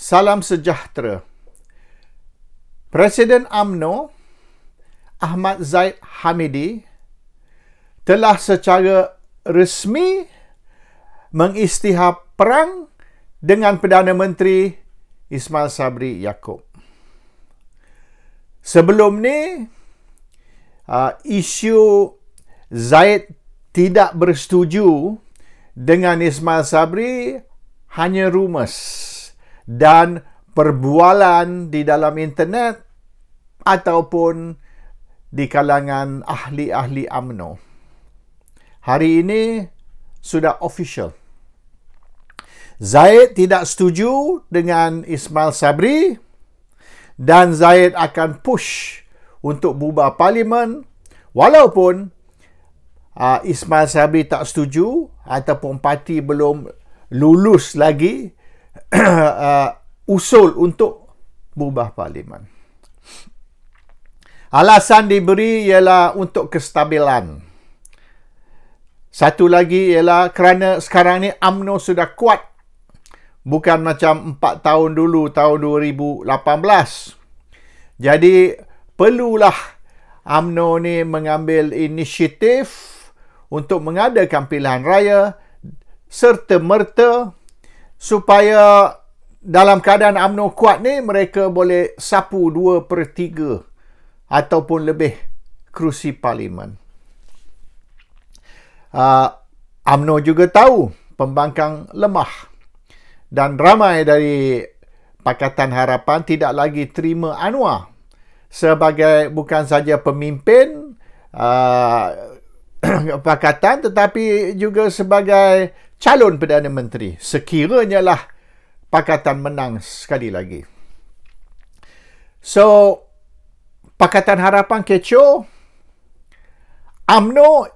Salam sejahtera. Presiden UMNO Ahmad Zahid Hamidi telah secara resmi mengisytihar perang dengan Perdana Menteri Ismail Sabri Yaakob. Sebelum ni, isu Zahid tidak bersetuju dengan Ismail Sabri hanya rumours dan perbualan di dalam internet ataupun di kalangan ahli-ahli UMNO. Hari ini sudah official. Zahid tidak setuju dengan Ismail Sabri dan Zahid akan push untuk bubar parlimen walaupun Ismail Sabri tak setuju ataupun parti belum lulus lagi usul untuk bubar parlimen. Alasan diberi ialah untuk kestabilan. Satu lagi ialah kerana sekarang ni UMNO sudah kuat. Bukan macam 4 tahun dulu, tahun 2018. Jadi, perlulah UMNO ni mengambil inisiatif untuk mengadakan pilihan raya serta-merta supaya dalam keadaan UMNO kuat ni mereka boleh sapu 2/3 ataupun lebih kerusi parlimen. UMNO juga tahu pembangkang lemah dan ramai dari Pakatan Harapan tidak lagi terima Anwar sebagai bukan saja pemimpin pakatan tetapi juga sebagai calon Perdana Menteri sekiranya lah Pakatan menang sekali lagi. So, Pakatan Harapan kecoh. UMNO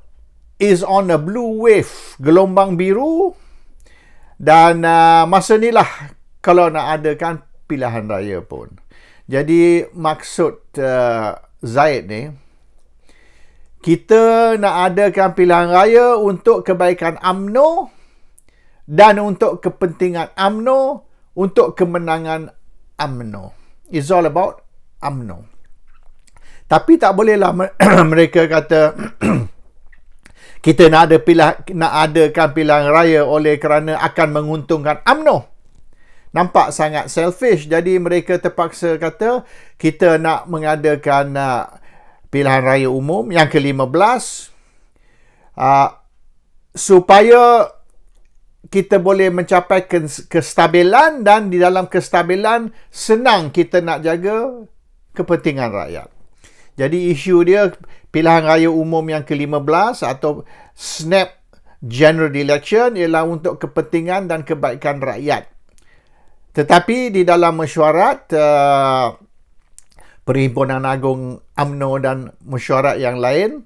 is on a blue wave, gelombang biru, dan masa ni lah kalau nak adakan pilihan raya pun. Jadi maksud Zahid ni, kita nak adakan pilihan raya untuk kebaikan UMNO dan untuk kepentingan UMNO, untuk kemenangan UMNO. It's all about UMNO. Tapi tak bolehlah mereka kata kita nak adakan pilihan raya oleh kerana akan menguntungkan UMNO. Nampak sangat selfish. Jadi mereka terpaksa kata kita nak mengadakan pilihan raya umum yang ke-15 supaya kita boleh mencapai kestabilan dan di dalam kestabilan senang kita nak jaga kepentingan rakyat. Jadi isu dia pilihan raya umum yang ke-15 atau snap general election ialah untuk kepentingan dan kebaikan rakyat. Tetapi di dalam mesyuarat Perhimpunan Agung UMNO dan mesyuarat yang lain,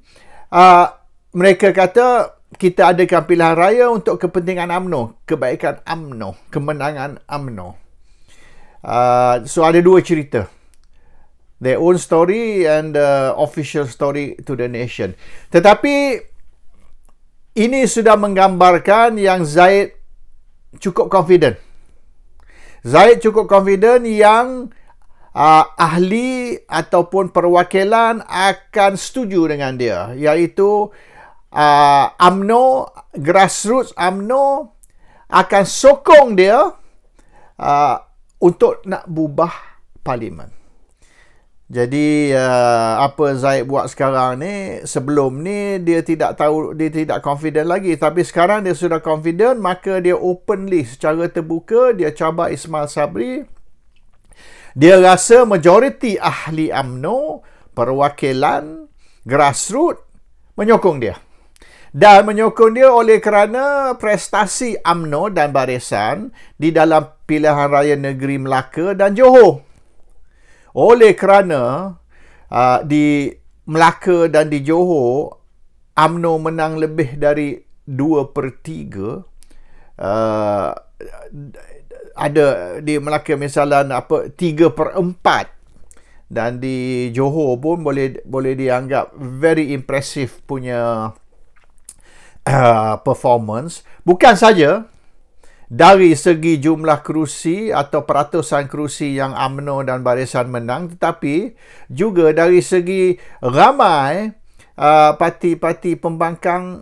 mereka kata kita adakan pilihan raya untuk kepentingan UMNO, kebaikan UMNO, kemenangan UMNO. So ada dua cerita. Their own story and the official story to the nation. Tetapi ini sudah menggambarkan yang Zahid cukup confident. Zahid cukup confident yang ahli ataupun perwakilan akan setuju dengan dia, iaitu UMNO, grassroots UMNO akan sokong dia untuk nak bubar parlimen. Jadi apa Zahid buat sekarang ni, sebelum ni dia tidak tahu, dia tidak confident lagi, tapi sekarang dia sudah confident, maka dia openly secara terbuka dia cabar Ismail Sabri. Dia rasa majoriti ahli UMNO, perwakilan grassroots menyokong dia. Dan menyokong dia oleh kerana prestasi UMNO dan barisan di dalam pilihan raya negeri Melaka dan Johor. Oleh kerana di Melaka dan di Johor, UMNO menang lebih dari 2/3. Ada di Melaka misalnya 3/4. Dan di Johor pun boleh dianggap very impressive punya performance. Bukan saja dari segi jumlah kerusi atau peratusan kerusi yang UMNO dan Barisan menang, tetapi juga dari segi ramai parti-parti pembangkang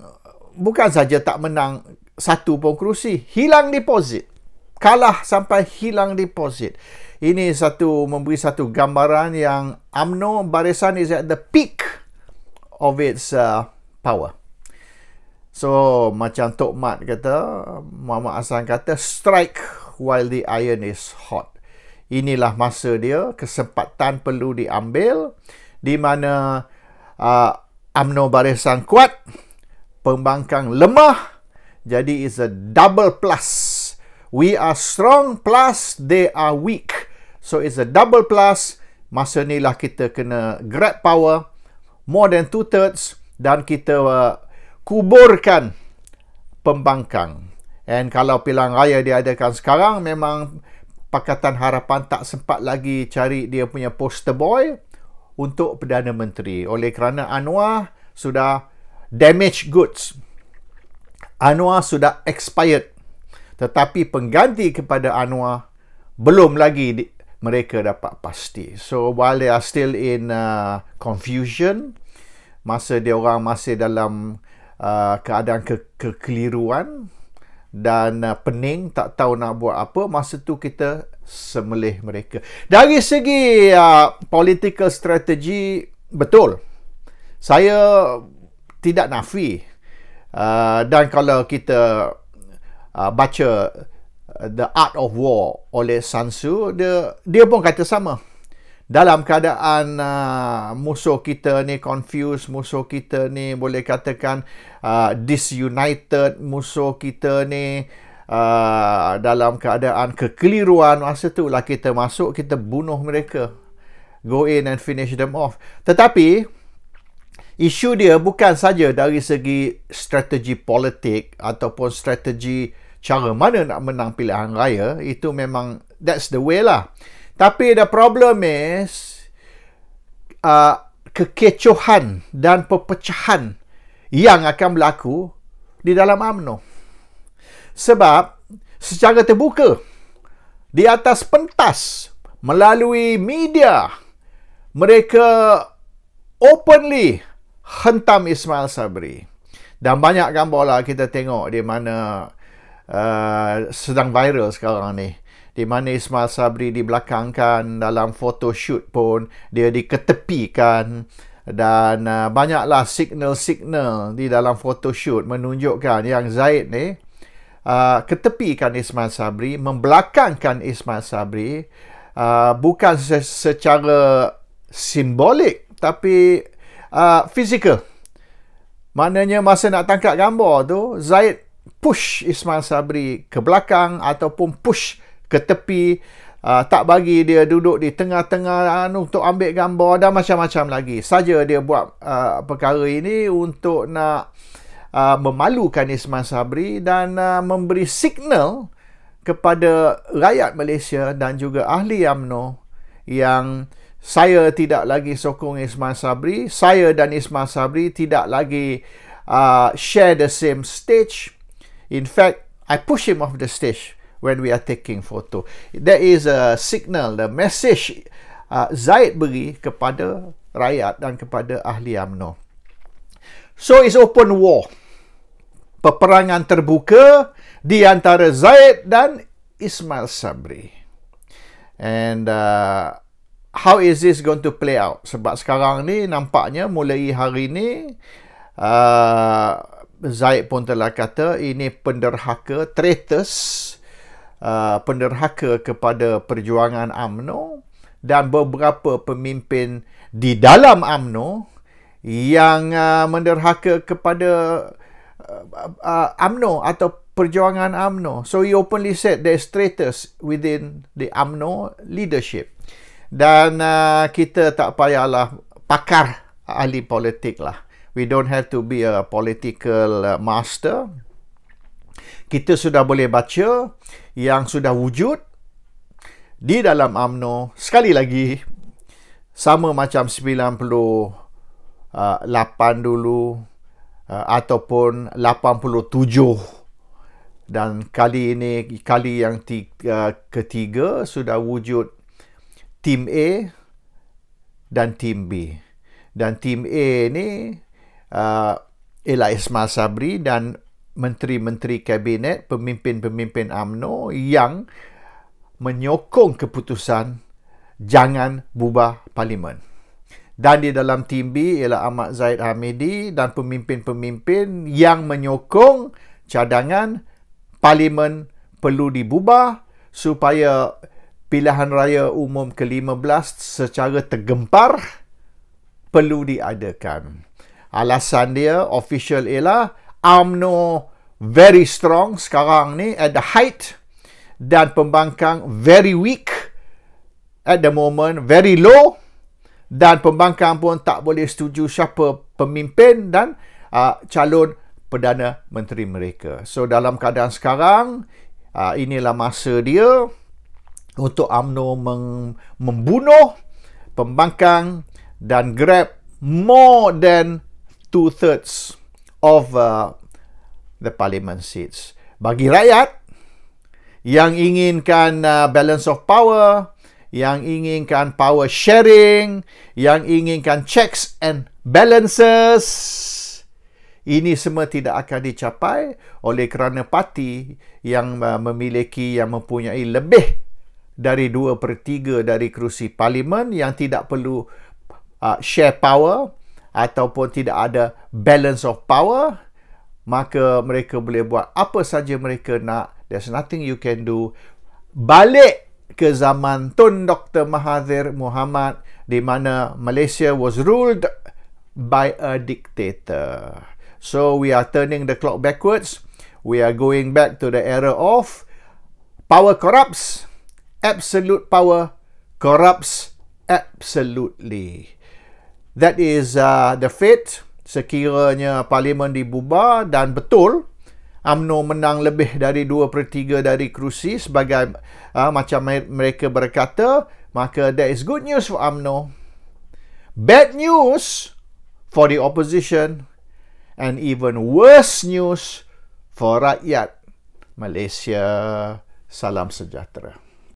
bukan saja tak menang satu pun kerusi, hilang deposit. Kalah sampai hilang deposit. Ini memberi satu gambaran yang UMNO Barisan is at the peak of its power. So, macam Tok Mat kata, Muhammad Hassan kata, strike while the iron is hot. Inilah masa dia, kesempatan perlu diambil, di mana UMNO Barisan kuat, pembangkang lemah, jadi it's a double plus. We are strong plus they are weak. So it's a double plus. Masa ni lah kita kena grab power, more than 2/3, dan kita kuburkan pembangkang. And kalau pilihan raya diadakan sekarang, memang Pakatan Harapan tak sempat lagi cari dia punya poster boy untuk Perdana Menteri. Oleh kerana Anwar sudah damaged goods. Anwar sudah expired. Tetapi pengganti kepada Anwar belum lagi mereka dapat pasti. So while they are still in confusion, masa dia orang masih dalam keadaan kekeliruan dan pening, tak tahu nak buat apa, masa tu kita semelih mereka. Dari segi political strategy, betul. Saya tidak nafi. Dan kalau kita baca The Art of War oleh Sun Tzu, dia pun kata sama. Dalam keadaan musuh kita ni confused, musuh kita ni boleh katakan disunited, musuh kita ni dalam keadaan kekeliruan, masa tu lah kita masuk, kita bunuh mereka. Go in and finish them off. Tetapi isu dia bukan saja dari segi strategi politik ataupun strategi cara mana nak menang pilihan raya. Itu memang, that's the way lah. Tapi the problem is kekecohan dan perpecahan yang akan berlaku di dalam UMNO. Sebab secara terbuka, di atas pentas, melalui media, mereka openly hentam Ismail Sabri. Dan banyak gambar lah kita tengok di mana sedang viral sekarang ni, di mana Ismail Sabri dibelakangkan dalam photoshoot pun, dia diketepikan, dan banyaklah signal-signal di dalam photoshoot menunjukkan yang Zaid ni ketepikan Ismail Sabri, membelakangkan Ismail Sabri, bukan secara simbolik tapi fizikal. Maknanya masa nak tangkap gambar tu, Zaid push Ismail Sabri ke belakang ataupun push ke tepi, tak bagi dia duduk di tengah-tengah untuk ambil gambar, dan macam-macam lagi. Saja dia buat perkara ini untuk nak memalukan Ismail Sabri dan memberi signal kepada rakyat Malaysia dan juga ahli UMNO yang saya tidak lagi sokong Ismail Sabri, saya dan Ismail Sabri tidak lagi share the same stage. In fact, I push him off the stage when we are taking photo. There is a signal, the message Zaid beri kepada rakyat dan kepada ahli UMNO. So it's open war. Peperangan terbuka di antara Zaid dan Ismail Sabri. And how is this going to play out? Sebab sekarang ni nampaknya mulai hari ni Zaid pun telah kata ini penderhaka, traitors, penderhaka kepada perjuangan UMNO, dan beberapa pemimpin di dalam UMNO yang menderhaka kepada UMNO atau perjuangan UMNO. So he openly said there's traitors within the UMNO leadership. Dan kita tak payahlah pakar ahli politik lah. We don't have to be a political master. Kita sudah boleh baca yang sudah wujud di dalam UMNO. Sekali lagi, sama macam 98 dulu, ataupun 87 Dan kali ini, kali yang ketiga, sudah wujud Tim A dan Tim B. Dan Tim A ni ialah Ismail Sabri dan menteri-menteri kabinet, pemimpin-pemimpin UMNO yang menyokong keputusan jangan bubar parlimen. Dan di dalam Tim B ialah Ahmad Zahid Hamidi dan pemimpin-pemimpin yang menyokong cadangan parlimen perlu dibubar supaya pilihan raya umum ke-15 secara tergempar perlu diadakan. Alasan dia official ialah UMNO very strong sekarang ni at the height, dan pembangkang very weak at the moment, very low, dan pembangkang pun tak boleh setuju siapa pemimpin dan calon Perdana Menteri mereka. So dalam keadaan sekarang, inilah masa dia untuk UMNO membunuh, pembangkang dan grab more than 2/3 of the parliament seats. Bagi rakyat yang inginkan balance of power, yang inginkan power sharing, yang inginkan checks and balances, ini semua tidak akan dicapai oleh kerana parti yang mempunyai lebih dari 2/3 dari kerusi parlimen, yang tidak perlu share power ataupun tidak ada balance of power, maka mereka boleh buat apa saja mereka nak. There's nothing you can do. Balik ke zaman Tun Dr. Mahathir Mohamad, di mana Malaysia was ruled by a dictator. So we are turning the clock backwards. We are going back to the era of power corrupts, absolute power corrupts absolutely. That is the fate sekiranya parlimen dibubar dan betul UMNO menang lebih dari 2/3 dari kerusi sebagai macam mereka berkata, maka that is good news for UMNO, bad news for the opposition, and even worse news for rakyat Malaysia. Salam sejahtera.